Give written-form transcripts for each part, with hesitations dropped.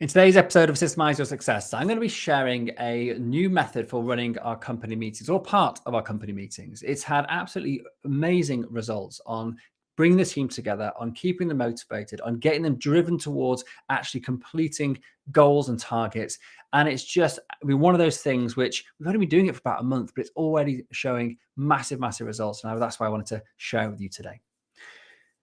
In today's episode of Systemize Your Success, I'm going to be sharing a new method for running our company meetings, or part of our company meetings. It's had absolutely amazing results on bringing the team together, on keeping them motivated, on getting them driven towards actually completing goals and targets. And it's just one of those things which we've only been doing it for about a month, but it's already showing massive, massive results. And that's why I wanted to share with you today.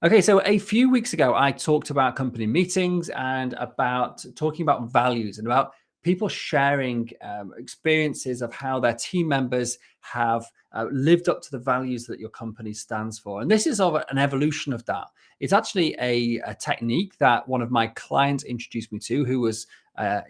Okay, so a few weeks ago, I talked about company meetings and about talking about values and about people sharing experiences of how their team members have lived up to the values that your company stands for. And this is of an evolution of that. It's actually a technique that one of my clients introduced me to, who was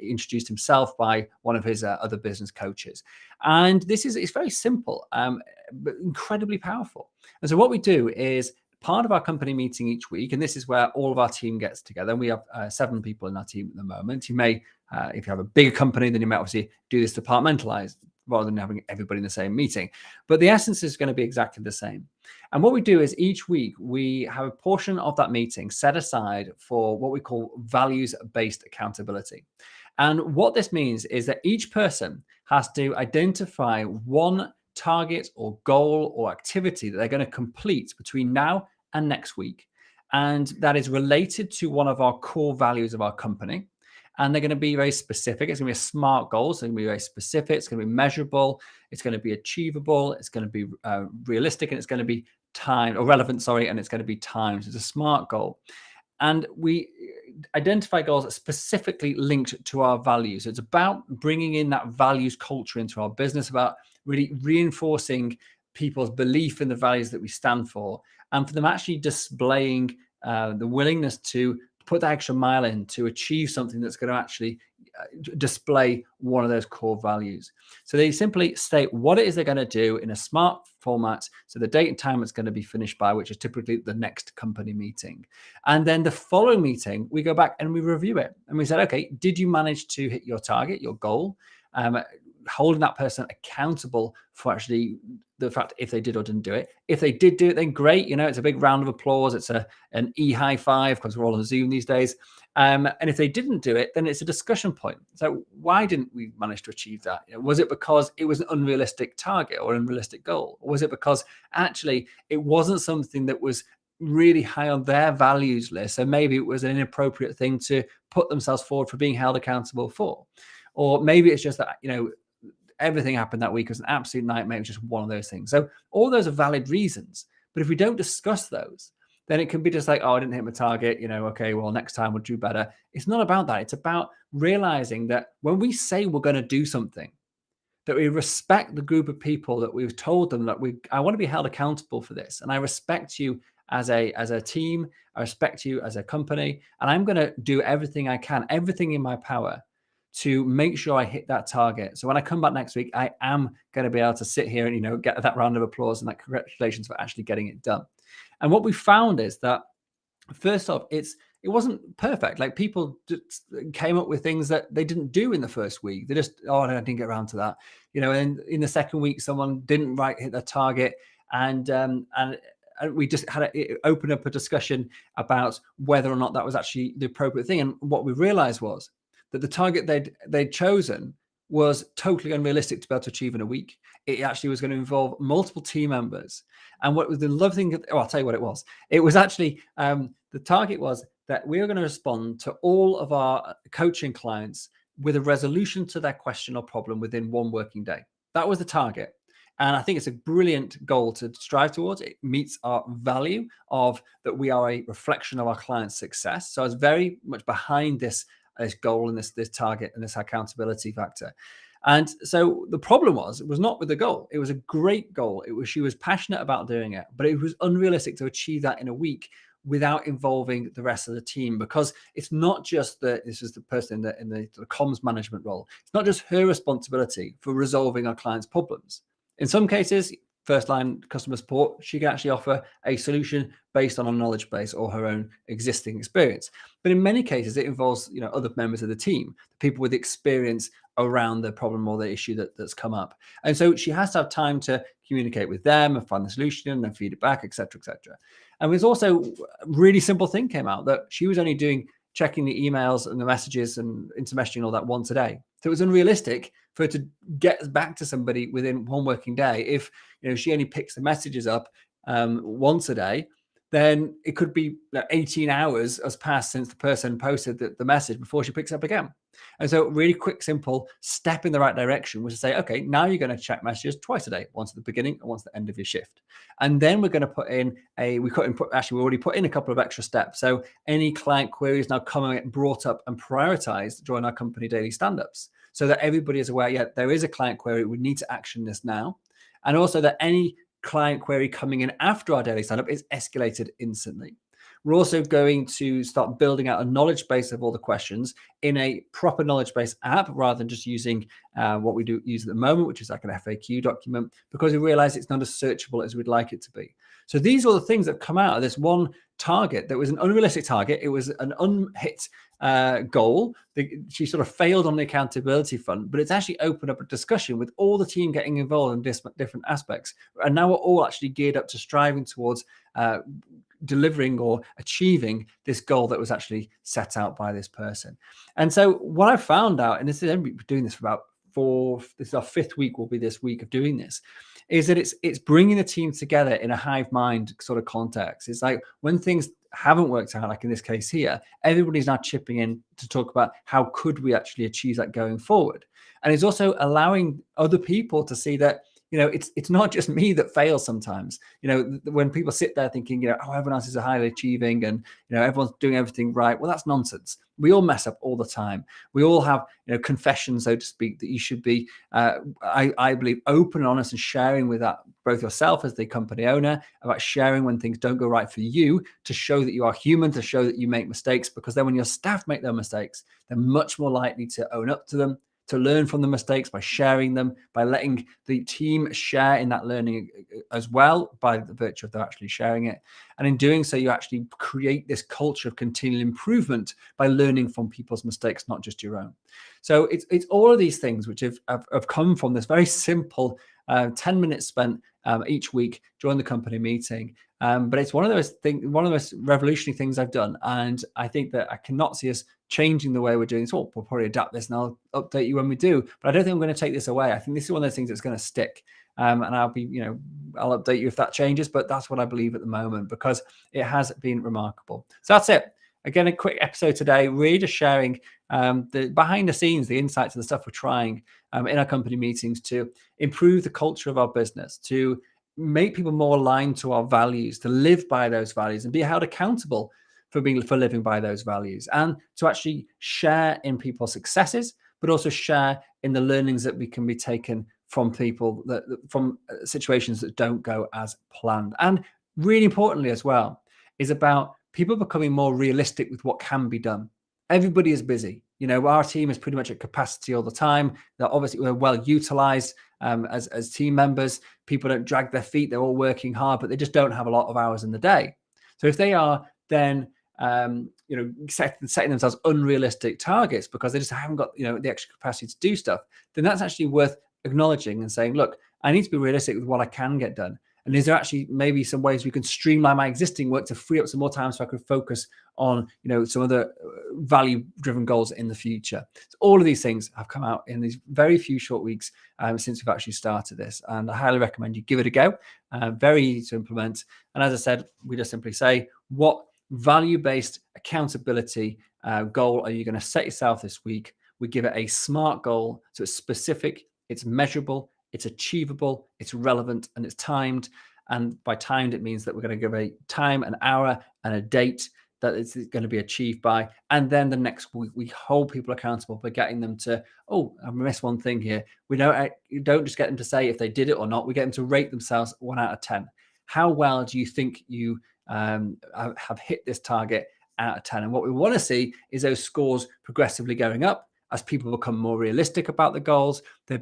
introduced himself by one of his other business coaches. And it's very simple, but incredibly powerful. And so what we do is, part of our company meeting each week, and this is where all of our team gets together. And we have 7 people in our team at the moment. You may, if you have a bigger company, then you may obviously do this departmentalized rather than having everybody in the same meeting. But the essence is going to be exactly the same. And what we do is each week we have a portion of that meeting set aside for what we call values-based accountability. And what this means is that each person has to identify one target or goal or activity that they're going to complete between now and next week. And that is related to one of our core values of our company. And they're going to be very specific. It's going to be a SMART goal. So it's going to be very specific. It's going to be measurable. It's going to be achievable. It's going to be realistic. And it's going to be timed, or relevant, sorry. And it's going to be timed. It's a SMART goal. And we identify goals that specifically linked to our values. It's about bringing in that values culture into our business, about really reinforcing people's belief in the values that we stand for, and for them actually displaying the willingness to put that extra mile in to achieve something that's going to actually display one of those core values. So they simply state what it is they're going to do in a SMART format. So the date and time it's going to be finished by, which is typically the next company meeting. And then the following meeting, we go back and we review it. And we said, okay, did you manage to hit your target, your goal? Holding that person accountable for actually the fact if they did or didn't do it. If they did do it, then great. It's a big round of applause. It's an high five, because we're all on Zoom these days. And if they didn't do it, then it's a discussion point. So why didn't we manage to achieve that? Was it because it was an unrealistic target or an unrealistic goal? Or was it because actually it wasn't something that was really high on their values list? So maybe it was an inappropriate thing to put themselves forward for being held accountable for. Or maybe it's just that, everything happened that week. It was an absolute nightmare. It was just one of those things. So all those are valid reasons. But if we don't discuss those, then it can be just like, oh, I didn't hit my target. Okay, well, next time we'll do better. It's not about that. It's about realizing that when we say we're going to do something, that we respect the group of people that we've told them that I want to be held accountable for this. And I respect you as a team. I respect you as a company. And I'm going to do everything I can, everything in my power, to make sure I hit that target. So when I come back next week, I am going to be able to sit here and, get that round of applause and that congratulations for actually getting it done. And what we found is that, first off, it wasn't perfect. Like, people just came up with things that they didn't do in the first week. They just, oh, I didn't get around to that. And in the second week, someone didn't hit their target. And we just had to open up a discussion about whether or not that was actually the appropriate thing. And what we realized was that the target they'd chosen was totally unrealistic to be able to achieve in a week. It actually was going to involve multiple team members. And what was the lovely thing, I'll tell you what it was. It was actually, the target was that we were going to respond to all of our coaching clients with a resolution to their question or problem within 1 working day. That was the target. And I think it's a brilliant goal to strive towards. It meets our value of that we are a reflection of our client's success. So I was very much behind this goal and this target and this accountability factor. And so the problem it was not with the goal. It was a great goal. She was passionate about doing it, but it was unrealistic to achieve that in a week without involving the rest of the team, because it's not just this is the person in the comms management role. It's not just her responsibility for resolving our clients' problems. In some cases, first line customer support, she can actually offer a solution based on a knowledge base or her own existing experience. But in many cases, it involves other members of the team, people with experience around the problem or the issue that's come up. And so she has to have time to communicate with them and find the solution and then feed it back, etc., etc. And there's also a really simple thing came out that she was only doing checking the emails and the messages and intermeshing all that once a day. So it was unrealistic for her to get back to somebody within one working day. If she only picks the messages up once a day, then it could be 18 hours has passed since the person posted the message before she picks up again. And so really quick, simple step in the right direction was to say, okay, now you're going to check messages twice a day, once at the beginning and once at the end of your shift. And then we're going to put in we already put in a couple of extra steps. So any client queries now come and get brought up and prioritized during our company daily stand-ups, so that everybody is aware, yeah, there is a client query, we need to action this now. And also that any client query coming in after our daily stand-up is escalated instantly. We're also going to start building out a knowledge base of all the questions in a proper knowledge base app, rather than just using what we do use at the moment, which is like an FAQ document, because we realize it's not as searchable as we'd like it to be. So these are the things that come out of this one target that was an unrealistic target. It was an unhit goal. She sort of failed on the accountability front, but it's actually opened up a discussion with all the team getting involved in different aspects. And now we're all actually geared up to striving towards delivering or achieving this goal that was actually set out by this person. And so what I found out, and this is, I've been doing this for about this is our 5th week, will be this week of doing this, is that it's bringing the team together in a hive mind sort of context. It's like when things haven't worked out, like in this case here, everybody's now chipping in to talk about how could we actually achieve that going forward. And it's also allowing other people to see that, it's not just me that fails sometimes. When people sit there thinking, oh, everyone else is highly achieving and, everyone's doing everything right. Well, that's nonsense. We all mess up all the time. We all have, confessions, so to speak, that you should be, I believe, open and honest and sharing with that, both yourself as the company owner, about sharing when things don't go right for you, to show that you are human, to show that you make mistakes, because then when your staff make their mistakes, they're much more likely to own up to them, to learn from the mistakes by sharing them, by letting the team share in that learning as well, by the virtue of them actually sharing it. And in doing so, you actually create this culture of continual improvement by learning from people's mistakes, not just your own. So it's all of these things which have come from this very simple 10 minutes spent each week during the company meeting. But it's one of those things, one of the most revolutionary things I've done. And I think that I cannot see us changing the way we're doing this. We'll probably adapt this and I'll update you when we do. But I don't think I'm going to take this away. I think this is one of those things that's going to stick. And I'll update you if that changes. But that's what I believe at the moment, because it has been remarkable. So that's it. Again, a quick episode today, really just sharing the behind the scenes, the insights of the stuff we're trying in our company meetings to improve the culture of our business, to make people more aligned to our values, to live by those values and be held accountable for living by those values, and to actually share in people's successes, but also share in the learnings that can be taken from people, from situations that don't go as planned. And really importantly as well, is about people becoming more realistic with what can be done. Everybody is busy. Our team is pretty much at capacity all the time. We're well utilized as team members. People don't drag their feet. They're all working hard, but they just don't have a lot of hours in the day. So if they are then setting themselves unrealistic targets because they just haven't got the extra capacity to do stuff, then that's actually worth acknowledging and saying, look, I need to be realistic with what I can get done. And is there actually maybe some ways we can streamline my existing work to free up some more time so I could focus on, some other value-driven goals in the future? So all of these things have come out in these very few short weeks since we've actually started this. And I highly recommend you give it a go. Very easy to implement. And as I said, we just simply say, what value-based accountability goal are you going to set yourself this week? We give it a SMART goal. So it's specific, it's measurable, it's achievable, it's relevant, and it's timed. And by timed, it means that we're going to give a time, an hour, and a date that it's going to be achieved by. And then the next week, we hold people accountable by getting them to, oh, I missed one thing here. You don't just get them to say if they did it or not. We get them to rate themselves 1 out of 10. How well do you think you have hit this target out of 10? And what we want to see is those scores progressively going up. As people become more realistic about the goals, they're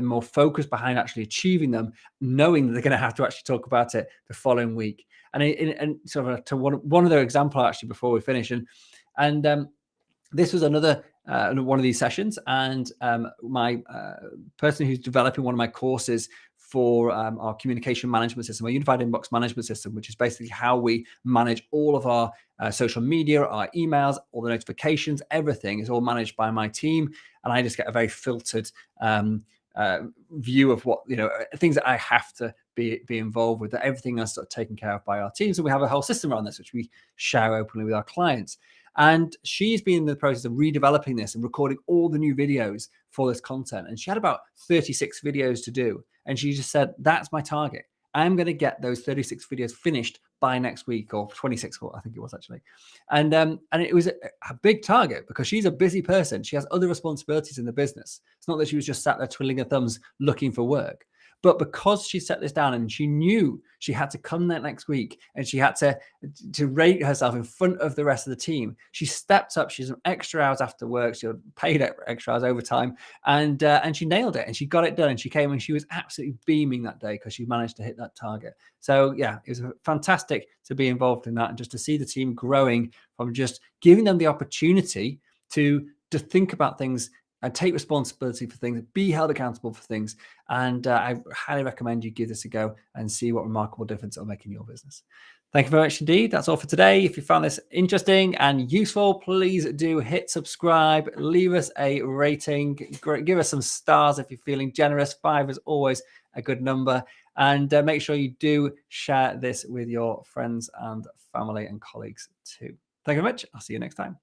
more focused behind actually achieving them, knowing that they're going to have to actually talk about it the following week. And sort of to one other example actually before we finish, and this was another one of these sessions, and my person who's developing one of my courses for our communication management system, our unified inbox management system, which is basically how we manage all of our social media, our emails, all the notifications, everything is all managed by my team. And I just get a very filtered view of what, things that I have to be involved with, that everything is sort of taken care of by our team. So we have a whole system around this, which we share openly with our clients. And she's been in the process of redeveloping this and recording all the new videos for this content. And she had about 36 videos to do. And she just said, that's my target. I'm going to get those 36 videos finished by next week, or 26, I think it was actually. And it was a big target because she's a busy person. She has other responsibilities in the business. It's not that she was just sat there twiddling her thumbs looking for work. But because she set this down and she knew she had to come there next week and she had to rate herself in front of the rest of the team, she stepped up. She did some extra hours after work. She paid extra hours overtime, and she nailed it, and she got it done. And she came and she was absolutely beaming that day because she managed to hit that target. So yeah, it was fantastic to be involved in that and just to see the team growing from just giving them the opportunity to think about things and take responsibility for things, be held accountable for things. And I highly recommend you give this a go and see what remarkable difference it'll make in your business. Thank you very much indeed. That's all for today. If you found this interesting and useful, please do hit subscribe, leave us a rating, give us some stars if you're feeling generous. 5 is always a good number. And make sure you do share this with your friends and family and colleagues too. Thank you very much. I'll see you next time.